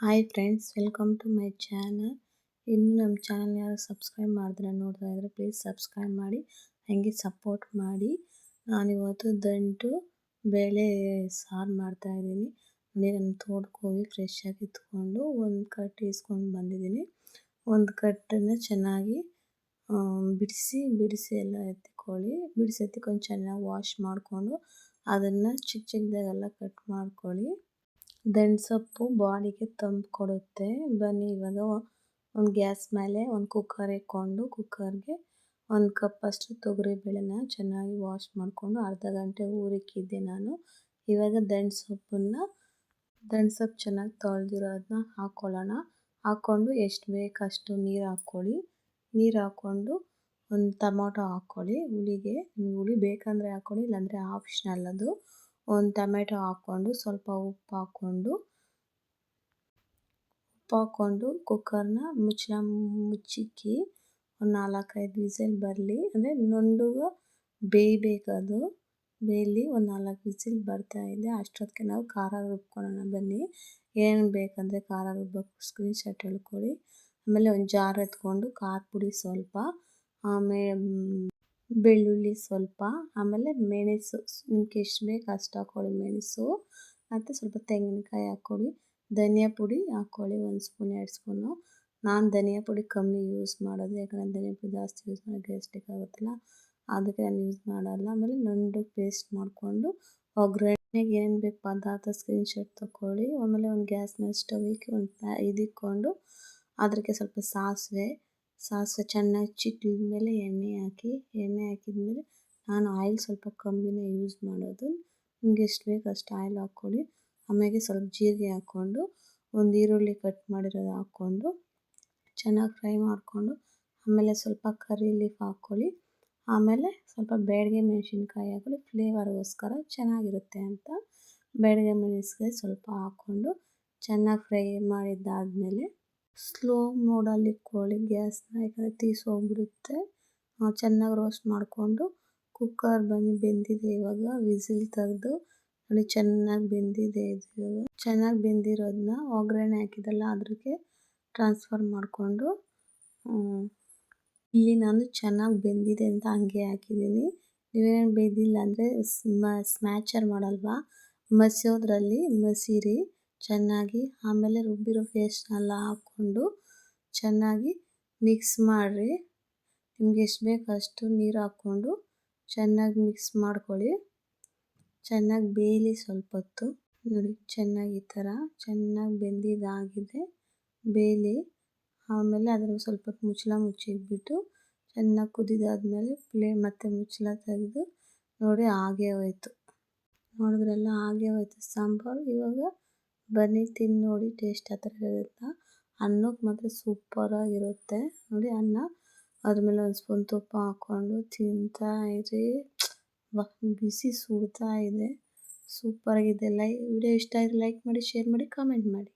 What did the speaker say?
Hi friends, welcome to my channel. ಇನ್ನು ನಮ್ಮ channel ಯಾರು ಸಬ್ಸ್ಕ್ರೈಬ್ ಮಾಡಿದ್ರೆ ನೋಡ್ತಾ ಇದ್ರೆ ಪ್ಲೀಸ್ ಸಬ್ಸ್ಕ್ರೈಬ್ ಮಾಡಿ, ಹಾಗೆ ಸಪೋರ್ಟ್ ಮಾಡಿ. ನಾನಿವತ್ತು ದಂಟು ಬೇಳೆ ಸಾರು ಮಾಡ್ತಾಯಿದ್ದೀನಿ. ನಾನು ತೋಟಕ್ಕೆ ಹೋಗಿ ಫ್ರೆಶ್ಶಾಗಿ ಇತ್ಕೊಂಡು ಒಂದು ಕಟ್ಟು ಇಸ್ಕೊಂಡು ಬಂದಿದ್ದೀನಿ. ಒಂದು ಕಟ್ಟನ್ನು ಚೆನ್ನಾಗಿ ಬಿಡಿಸಿ ಎಲ್ಲ ಎತ್ತಿಕೊಳ್ಳಿ. ಬಿಡಿಸಿ ಎತ್ತಿಕೊಂಡು ಚೆನ್ನಾಗಿ ವಾಶ್ ಮಾಡಿಕೊಂಡು ಅದನ್ನು ಚಿಕ್ಕ ಚಿಕ್ಕದಾಗೆಲ್ಲ ಕಟ್ ಮಾಡ್ಕೊಳ್ಳಿ. ದಂಟು ಸೊಪ್ಪು ಬಾಡಿಗೆ ತಂಪು ಕೊಡುತ್ತೆ. ಬನ್ನಿ ಇವಾಗ ಒಂದು ಗ್ಯಾಸ್ ಮೇಲೆ ಒಂದು ಕುಕ್ಕರ್ ಇಟ್ಕೊಂಡು ಕುಕ್ಕರ್ಗೆ ಒಂದು ಕಪ್ಪಷ್ಟು ತೊಗರಿಬೇಳೆನ ಚೆನ್ನಾಗಿ ವಾಶ್ ಮಾಡಿಕೊಂಡು ಅರ್ಧ ಗಂಟೆ ಊರಿಕ್ಕಿದ್ದೆ ನಾನು. ಇವಾಗ ದಂಟು ಸೊಪ್ಪು ಚೆನ್ನಾಗಿ ತೊಳೆದಿರೋದನ್ನ ಹಾಕ್ಕೊಳ್ಳೋಣ. ಹಾಕ್ಕೊಂಡು ಎಷ್ಟು ಬೇಕಷ್ಟು ನೀರು ಹಾಕ್ಕೊಳ್ಳಿ. ನೀರು ಹಾಕ್ಕೊಂಡು ಒಂದು ಟೊಮೊಟೊ ಹಾಕ್ಕೊಳ್ಳಿ. ನಿಮ್ಗೆ ಹುಳಿ ಬೇಕಂದರೆ ಹಾಕ್ಕೊಳ್ಳಿ, ಇಲ್ಲಾಂದರೆ ಆಪ್ಷನಲ್ ಅದು. ಒಂದು ಟೊಮೆಟೊ ಹಾಕ್ಕೊಂಡು ಸ್ವಲ್ಪ ಉಪ್ಪು ಹಾಕ್ಕೊಂಡು ಕುಕ್ಕರ್ನ ಮುಚ್ಚಿಕ್ಕಿ ಒಂದು 4-5 ವಿಸಿಲ್ ಬರಲಿ. ಅಂದರೆ ನುಣ್ಣಗೆ ಬೇಯಬೇಕದು. ಬೇಯಲಿ, ಒಂದು 4 ವಿಸಿಲ್ ಬರ್ತಾಯಿದೆ. ಅಷ್ಟೊತ್ತಿಗೆ ನಾವು ಖಾರ ರುಬ್ಕೊಳ್ಳೋಣ ಬನ್ನಿ. ಏನು ಬೇಕಂದರೆ ಖಾರ ರುಬ್ಬೋಕ್ಕೆ ಸ್ಕ್ರೀನ್ಶಾಟ್ ಹೇಳ್ಕೊಳ್ಳಿ. ಆಮೇಲೆ ಒಂದು ಜಾರ್ ಎತ್ಕೊಂಡು ಖಾರ ಪುಡಿ ಸ್ವಲ್ಪ, ಆಮೇಲೆ ಬೆಳ್ಳುಳ್ಳಿ ಸ್ವಲ್ಪ, ಆಮೇಲೆ ಮೆಣಸು ನಿಮ್ಗೆ ಎಷ್ಟು ಬೇಕು ಅಷ್ಟು ಹಾಕ್ಕೊಳ್ಳಿ ಮೆಣಸು, ಮತ್ತು ಸ್ವಲ್ಪ ತೆಂಗಿನಕಾಯಿ ಹಾಕ್ಕೊಳ್ಳಿ. ಧನಿಯಾ ಪುಡಿ ಹಾಕ್ಕೊಳ್ಳಿ 1 ಸ್ಪೂನ್ 2 ಸ್ಪೂನು. ನಾನು ಧನಿಯಾ ಪುಡಿ ಕಮ್ಮಿ ಯೂಸ್ ಮಾಡೋದು, ಯಾಕಂದರೆ ಧನಿಯಾ ಪುಡಿ ಜಾಸ್ತಿ ಯೂಸ್ ಮಾಡಿ ಗ್ಯಾಸ್ಟ್ರಿಕ್ ಆಗುತ್ತಲ್ಲ, ಅದಕ್ಕೆ ನಾನು ಯೂಸ್ ಮಾಡೋಲ್ಲ. ಆಮೇಲೆ ನುಣ್ಣಗೆ ಪೇಸ್ಟ್ ಮಾಡಿಕೊಂಡು ಒಗ್ಗರಣೆಗೆ ಏನು ಬೇಕು ಪದಾರ್ಥ ಸ್ಕ್ರೀನ್ಶಾಟ್ ತಗೊಳ್ಳಿ. ಆಮೇಲೆ ಒಂದು ಗ್ಯಾಸ್ ಮೇಲೆ ಸ್ಟವ್ ಇಕ್ಕಿ ಇದು ಇಕ್ಕೊಂಡು ಅದಕ್ಕೆ ಸ್ವಲ್ಪ ಸಾಸಿವೆ ಚೆನ್ನಾಗಿ ಚಿಟ್ಲಿದ ಮೇಲೆ ಎಣ್ಣೆ ಹಾಕಿದ್ಮೇಲೆ ನಾನು ಆಯಿಲ್ ಸ್ವಲ್ಪ ಕಮ್ಮಿನೇ ಯೂಸ್ ಮಾಡೋದು. ನಿಮ್ಗೆ ಎಷ್ಟು ಬೇಕು ಅಷ್ಟು ಆಯಿಲ್ ಹಾಕ್ಕೊಳ್ಳಿ. ಆಮೇಲೆ ಸ್ವಲ್ಪ ಜೀರಿಗೆ ಹಾಕ್ಕೊಂಡು ಒಂದು ಈರುಳ್ಳಿ ಕಟ್ ಮಾಡಿರೋದು ಹಾಕ್ಕೊಂಡು ಚೆನ್ನಾಗಿ ಫ್ರೈ ಮಾಡಿಕೊಂಡು, ಆಮೇಲೆ ಸ್ವಲ್ಪ ಕರಿ ಲೀಫ್ ಹಾಕ್ಕೊಳ್ಳಿ. ಆಮೇಲೆ ಸ್ವಲ್ಪ ಬ್ಯಾಡಗಿ ಮೆಣಸಿನ್ಕಾಯಿ ಹಾಕ್ಕೊಳ್ಳಿ, ಫ್ಲೇವರ್ಗೋಸ್ಕರ ಚೆನ್ನಾಗಿರುತ್ತೆ ಅಂತ. ಬ್ಯಾಡಗಿ ಮೆಣಸಿನ್ಕಾಯಿ ಸ್ವಲ್ಪ ಹಾಕ್ಕೊಂಡು ಚೆನ್ನಾಗಿ ಫ್ರೈ ಮಾಡಿದ್ದಾದಮೇಲೆ ಸ್ಲೋ ಮೋಡಲ್ಲಿ ಇಟ್ಕೊಳ್ಳಿ ಗ್ಯಾಸ್ನ, ಯಾಕಂದರೆ ತೀಸೋಗ್ಬಿಡುತ್ತೆ. ಚೆನ್ನಾಗಿ ರೋಸ್ಟ್ ಮಾಡಿಕೊಂಡು ಕುಕ್ಕರ್ ಬೆಂದಿದೆ. ಇವಾಗ ವಿಸಿಲ್ ತೆಗೆದು ನೋಡಿ ಚೆನ್ನಾಗಿ ಬೆಂದಿದೆ. ಇದು ಇವಾಗ ಚೆನ್ನಾಗಿ ಬೆಂದಿರೋದನ್ನ ಒಗ್ಗರಣೆ ಹಾಕಿದ್ದಲ್ಲ ಅದಕ್ಕೆ ಟ್ರಾನ್ಸ್ಫರ್ ಮಾಡಿಕೊಂಡು, ಇಲ್ಲಿ ನಾನು ಚೆನ್ನಾಗಿ ಬೆಂದಿದೆ ಅಂತ ಹಂಗೆ ಹಾಕಿದ್ದೀನಿ. ನೀವೇನು ಬೆಂದಿಲ್ಲ ಅಂದರೆ ಸ್ಮ್ಯಾಚರ್ ಮಾಡಲ್ವಾ, ಮಸಿಯೋದ್ರಲ್ಲಿ ಮಸೀರಿ ಚೆನ್ನಾಗಿ. ಆಮೇಲೆ ರುಬ್ಬಿರೋ ಪೇಸ್ಟ್ನೆಲ್ಲ ಹಾಕ್ಕೊಂಡು ಚೆನ್ನಾಗಿ ಮಿಕ್ಸ್ ಮಾಡಿರಿ. ನಿಮ್ಗೆ ಎಷ್ಟು ಬೇಕು ಅಷ್ಟು ನೀರು ಹಾಕ್ಕೊಂಡು ಚೆನ್ನಾಗಿ ಮಿಕ್ಸ್ ಮಾಡ್ಕೊಳ್ಳಿ. ಚೆನ್ನಾಗಿ ಬೇಯಲಿ ಸ್ವಲ್ಪ ಹೊತ್ತು. ನೋಡಿ ಚೆನ್ನಾಗಿ ಈ ಥರ ಚೆನ್ನಾಗಿ ಬೆಂದಿದ್ದಾಗಿದೆ, ಬೇಯಲಿ. ಆಮೇಲೆ ಅದನ್ನು ಸ್ವಲ್ಪ ಹೊತ್ತು ಮುಚ್ಚಿಟ್ಬಿಟ್ಟು ಚೆನ್ನಾಗಿ ಕುದಿದಾದ್ಮೇಲೆ ಮತ್ತೆ ಮುಚ್ಚಳ ತೆಗೆದು ನೋಡಿ ಆಗೇ ಹೋಯ್ತು. ನೋಡಿದ್ರೆಲ್ಲ ಆಗೇ ಹೋಯ್ತು ಸಾಂಬಾರು. ಇವಾಗ ಬನ್ನಿ ತಿಂದು ನೋಡಿ ಟೇಸ್ಟ್ ಆ ಥರ ಇರುತ್ತೆ. ಅನ್ನಕ್ಕೆ ಮಾತ್ರ ಸೂಪರಾಗಿರುತ್ತೆ ನೋಡಿ. ಅನ್ನ ಅದ್ರ ಮೇಲೆ ಒಂದು ಸ್ಪೂನ್ ತುಪ್ಪ ಹಾಕ್ಕೊಂಡು ತಿಂತಾಯಿರಿ. ಬಿಸಿ ಸುಡ್ತಾ ಇದೆ, ಸೂಪರಾಗಿದೆ. ವಿಡಿಯೋ ಇಷ್ಟ ಆದರೆ ಲೈಕ್ ಮಾಡಿ, ಶೇರ್ ಮಾಡಿ, ಕಾಮೆಂಟ್ ಮಾಡಿ.